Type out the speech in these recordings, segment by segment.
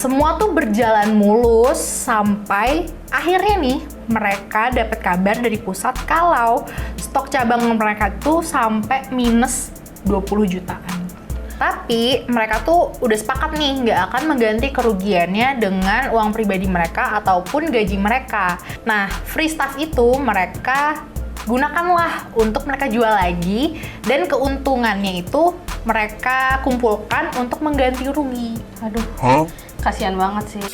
semua tuh berjalan mulus sampai akhirnya nih mereka dapat kabar dari pusat kalau stok cabang mereka tuh sampai minus 20 jutaan. Tapi mereka tuh udah sepakat nih nggak akan mengganti kerugiannya dengan uang pribadi mereka ataupun gaji mereka. Nah, free stuff itu mereka gunakanlah untuk mereka jual lagi dan keuntungannya itu mereka kumpulkan untuk mengganti rugi. Aduh, kasihan banget sih.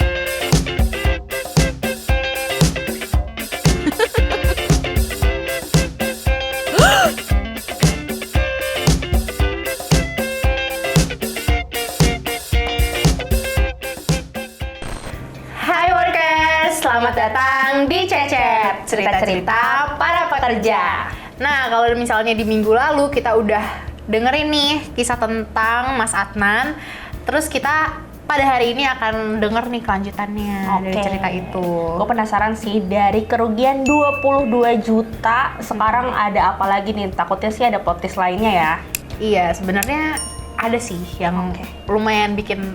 Hai workers, selamat datang di Cecep, cerita-cerita para pekerja. Nah, kalau misalnya di minggu lalu kita udah dengerin nih kisah tentang Mas Adnan, terus kita pada hari ini akan denger nih kelanjutannya dari cerita itu. Gue penasaran sih, dari kerugian 22 juta, sekarang ada apa lagi nih? Takutnya sih ada plot twist lainnya ya. Iya, sebenarnya ada sih yang lumayan bikin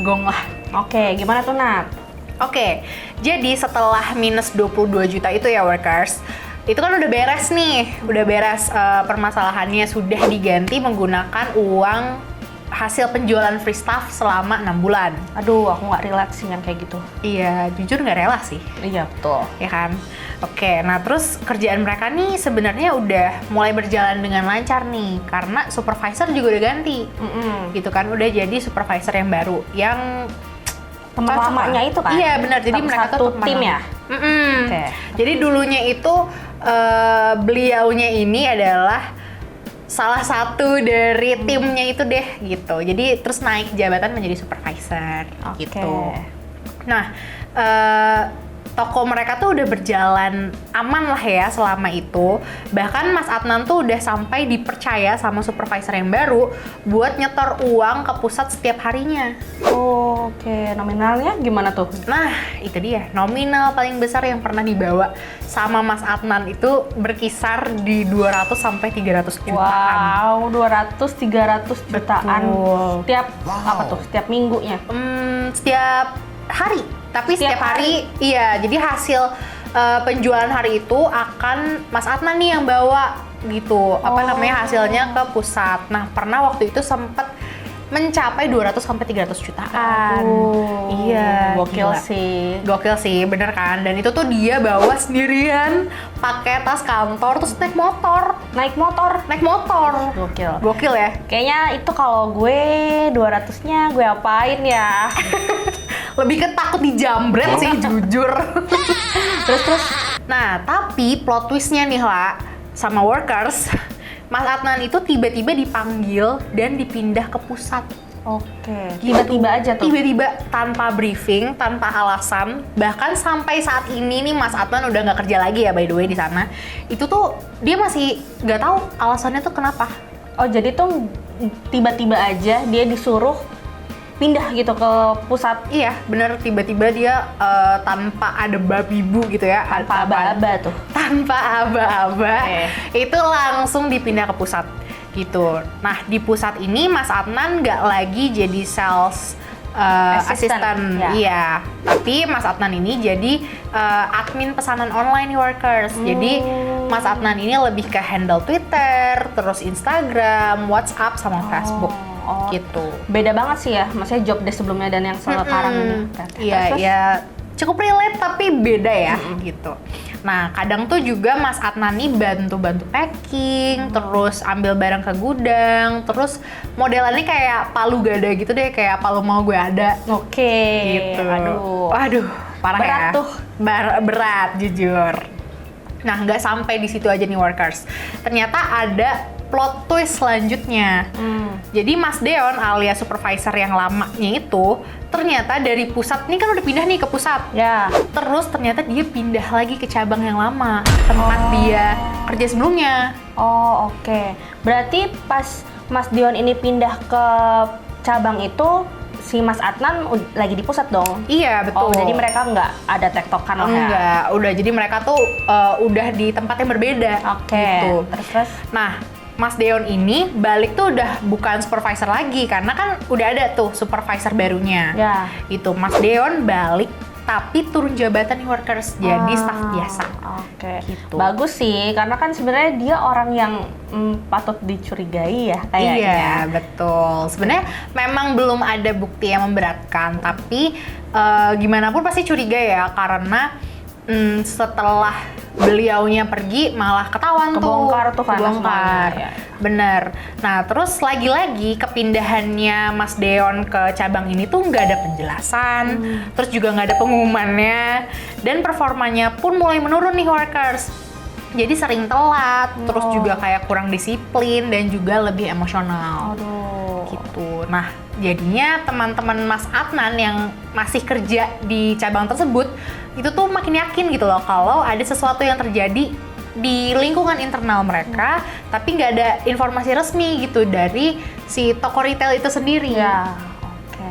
gong lah. Oke, gimana tuh Nat? Oke, jadi setelah minus 22 juta itu ya workers, itu kan udah beres nih, udah beres permasalahannya, sudah diganti menggunakan uang hasil penjualan free stuff selama 6 bulan. Aduh, aku nggak relate sih yang kayak gitu. Iya, jujur nggak rela sih. Iya, betul. Ya kan? Oke, nah terus kerjaan mereka nih sebenarnya udah mulai berjalan dengan lancar nih, karena supervisor juga udah ganti. Gitu kan, udah jadi supervisor yang baru, yang Teman lamanya itu kan? Iya benar, jadi mereka satu tuh tim ya? Oke. Jadi dulunya itu beliaunya ini adalah salah satu dari timnya itu deh gitu. Jadi terus naik jabatan menjadi supervisor gitu. Nah, toko mereka tuh udah berjalan aman lah ya selama itu. Bahkan Mas Adnan tuh udah sampai dipercaya sama supervisor yang baru buat nyetor uang ke pusat setiap harinya. Oke, nominalnya gimana tuh? Nah, itu dia. Nominal paling besar yang pernah dibawa sama Mas Adnan itu berkisar di 200 sampai 300 jutaan. Wow, 200-300 jutaan. Setiap apa tuh? Setiap minggunya? Setiap hari. Tapi setiap hari, iya. Jadi hasil penjualan hari itu akan Mas Adnan nih yang bawa gitu. Apa namanya, hasilnya ke pusat. Nah, pernah waktu itu sempat mencapai 200 sampai 300 jutaan. Iya, gokil gila. sih. Gokil sih, bener kan? Dan itu tuh dia bawa sendirian, pakai tas kantor, terus naik motor. Naik motor? Naik motor. Gokil. Gokil ya? Kayaknya itu kalau gue 200-nya gue apain ya? Lebih ke takut dijambret sih, jujur. Terus? Nah, tapi plot twistnya nih lah, sama workers, Mas Adnan itu tiba-tiba dipanggil dan dipindah ke pusat. Oke. Tiba-tiba aja tuh? Tiba-tiba, tanpa briefing, tanpa alasan. Bahkan sampai saat ini nih Mas Adnan udah nggak kerja lagi ya by the way di sana. Itu tuh dia masih nggak tahu alasannya tuh kenapa. Oh, jadi tuh tiba-tiba aja dia disuruh pindah gitu ke pusat. Iya, bener, tiba-tiba dia tanpa ada babi bu gitu ya. Tanpa aba-aba tuh. Tanpa aba-aba, itu langsung dipindah ke pusat gitu. Nah, di pusat ini Mas Adnan nggak lagi jadi sales assistant. Ya. Iya, tapi Mas Adnan ini jadi admin pesanan online workers. Jadi Mas Adnan ini lebih ke handle Twitter, terus Instagram, WhatsApp, sama Facebook. Gitu. Beda banget sih ya, maksudnya job desk sebelumnya dan yang sekarang ini. Iya, ya cukup relate tapi beda ya gitu. Nah, kadang tuh juga Mas Adnan nih bantu-bantu packing, terus ambil barang ke gudang, terus modelannya kayak palu gada gitu deh, kayak palu mau gue ada. Oke. Gitu. Aduh, parah berat ya. Tuh. Berat, jujur. Nah, nggak sampai di situ aja nih workers. Ternyata ada plot twist selanjutnya. Jadi Mas Deon alias supervisor yang lamanya itu ternyata dari pusat, ini kan udah pindah nih ke pusat. Ya. Terus ternyata dia pindah lagi ke cabang yang lama, tempat dia kerja sebelumnya. Oh, oke. Berarti pas Mas Deon ini pindah ke cabang itu, si Mas Adnan lagi di pusat dong? Iya, betul. Oh, jadi mereka nggak ada tektokan lah ya? Enggak, udah, jadi mereka tuh udah di tempat yang berbeda. Oke. Gitu. Terus? Nah, Mas Deon ini balik tuh udah bukan supervisor lagi karena kan udah ada tuh supervisor barunya. Ya. Itu Mas Deon balik tapi turun jabatan nih workers jadi staff biasa. Oke. Gitu. Bagus sih karena kan sebenarnya dia orang yang patut dicurigai ya kayaknya. Iya, betul. Sebenarnya memang belum ada bukti yang memberatkan, tapi gimana pun pasti curiga ya karena setelah beliaunya pergi malah ketahuan Kebongkar tuh karena kebongkar. semuanya, ya. Bener. Nah terus lagi-lagi kepindahannya Mas Deon ke cabang ini tuh nggak ada penjelasan, terus juga nggak ada pengumumannya, dan performanya pun mulai menurun nih workers. Jadi sering telat, terus juga kayak kurang disiplin dan juga lebih emosional. Aduh. Gitu. Nah, jadinya teman-teman Mas Adnan yang masih kerja di cabang tersebut itu tuh makin yakin gitu loh kalau ada sesuatu yang terjadi di lingkungan internal mereka, tapi nggak ada informasi resmi gitu dari si toko retail itu sendiri. Ya. Oke.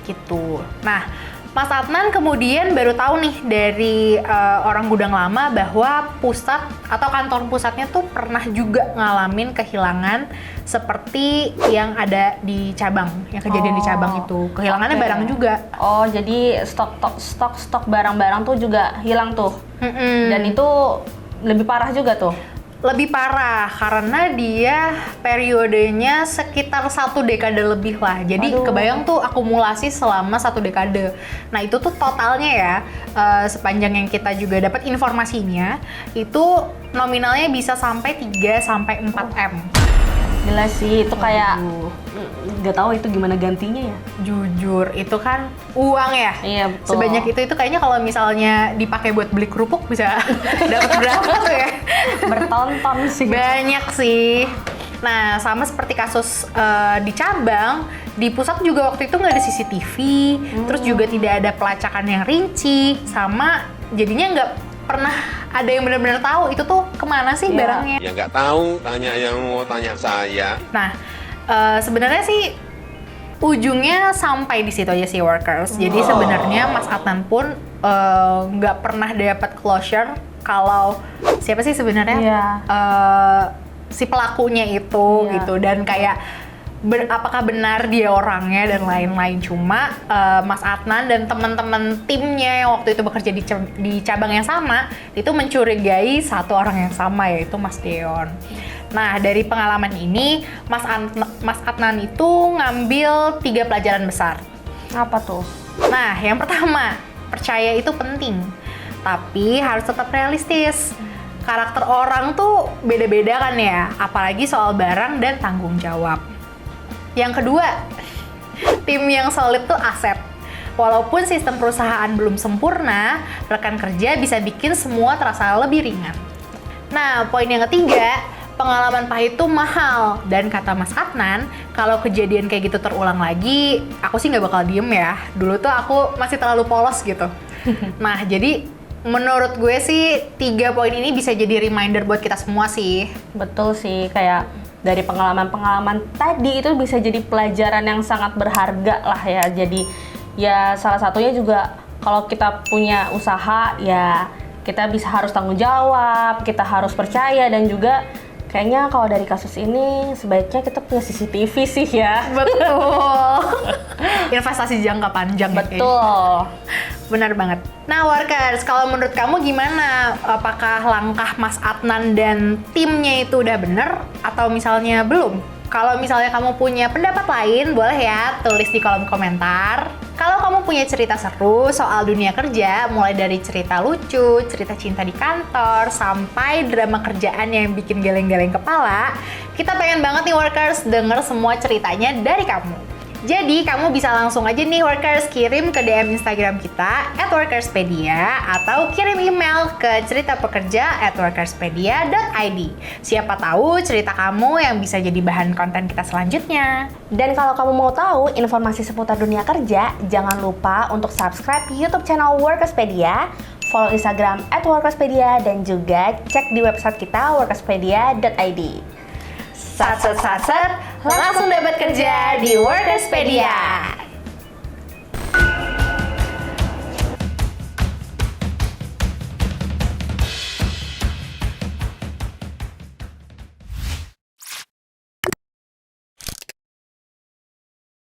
Gitu. Nah, Mas Adnan kemudian baru tahu nih dari orang gudang lama bahwa pusat atau kantor pusatnya tuh pernah juga ngalamin kehilangan seperti yang ada di cabang, yang kejadian di cabang itu. Kehilangannya barang juga. Oh, jadi stok barang-barang tuh juga hilang tuh. Dan itu lebih parah juga tuh. Lebih parah karena dia periodenya sekitar 1 dekade lebih lah. Jadi Aduh. kebayang tuh akumulasi selama 1 dekade. Nah itu tuh totalnya ya, sepanjang yang kita juga dapat informasinya, itu nominalnya bisa sampai 3-4 M. Gila sih, itu kayak Aduh. nggak tahu itu gimana gantinya ya. Jujur, itu kan uang ya. Iya, betul. Sebanyak itu kayaknya kalau misalnya dipakai buat beli kerupuk bisa dapat berapa tuh ya? Bertonton sih. Banyak sih. Nah, sama seperti kasus di cabang, di pusat juga waktu itu nggak ada CCTV, terus juga tidak ada pelacakan yang rinci, sama jadinya nggak pernah ada yang benar-benar tahu itu tuh kemana sih Iya. barangnya. Ya nggak tahu, tanya yang mau tanya saya. Nah, sebenarnya sih ujungnya sampai di situ aja sih workers. Jadi sebenarnya Mas Adnan pun nggak pernah dapat closure kalau siapa sih sebenarnya Iya. si pelakunya itu gitu, dan kayak apakah benar dia orangnya dan lain-lain. Cuma Mas Adnan dan teman-teman timnya yang waktu itu bekerja di cabang yang sama itu mencurigai satu orang yang sama, yaitu Mas Deon. Nah, dari pengalaman ini Mas Adnan itu ngambil 3 pelajaran besar. Apa tuh? Nah, yang pertama, percaya itu penting, tapi harus tetap realistis. Karakter orang tuh beda-beda kan ya, apalagi soal barang dan tanggung jawab. Yang kedua, tim yang solid tuh aset. Walaupun sistem perusahaan belum sempurna, rekan kerja bisa bikin semua terasa lebih ringan. Nah, poin yang ketiga, pengalaman pahit itu mahal. Dan kata Mas Adnan, kalau kejadian kayak gitu terulang lagi, aku sih nggak bakal diem ya. Dulu tuh aku masih terlalu polos gitu. Nah, jadi menurut gue sih 3 poin ini bisa jadi reminder buat kita semua sih. Betul sih, kayak dari pengalaman-pengalaman tadi itu bisa jadi pelajaran yang sangat berharga lah ya. Jadi ya salah satunya juga kalau kita punya usaha ya kita bisa harus tanggung jawab, kita harus percaya, dan juga kayaknya kalau dari kasus ini sebaiknya kita punya CCTV sih ya. Betul. Investasi jangka panjang. Betul. Benar banget. Nah, workers, kalau menurut kamu gimana? Apakah langkah Mas Adnan dan timnya itu udah bener atau misalnya belum? Kalau misalnya kamu punya pendapat lain, boleh ya tulis di kolom komentar. Kalau kamu punya cerita seru soal dunia kerja, mulai dari cerita lucu, cerita cinta di kantor, sampai drama kerjaan yang bikin geleng-geleng kepala, kita pengen banget nih workers denger semua ceritanya dari kamu. Jadi kamu bisa langsung aja nih workers kirim ke DM Instagram kita @workerspedia atau kirim email ke ceritapekerja@workerspedia.id. Siapa tahu cerita kamu yang bisa jadi bahan konten kita selanjutnya. Dan kalau kamu mau tahu informasi seputar dunia kerja, jangan lupa untuk subscribe YouTube channel Workerspedia, follow Instagram @workerspedia, dan juga cek di website kita workerspedia.id. Sat, langsung dapat kerja di Workerspedia.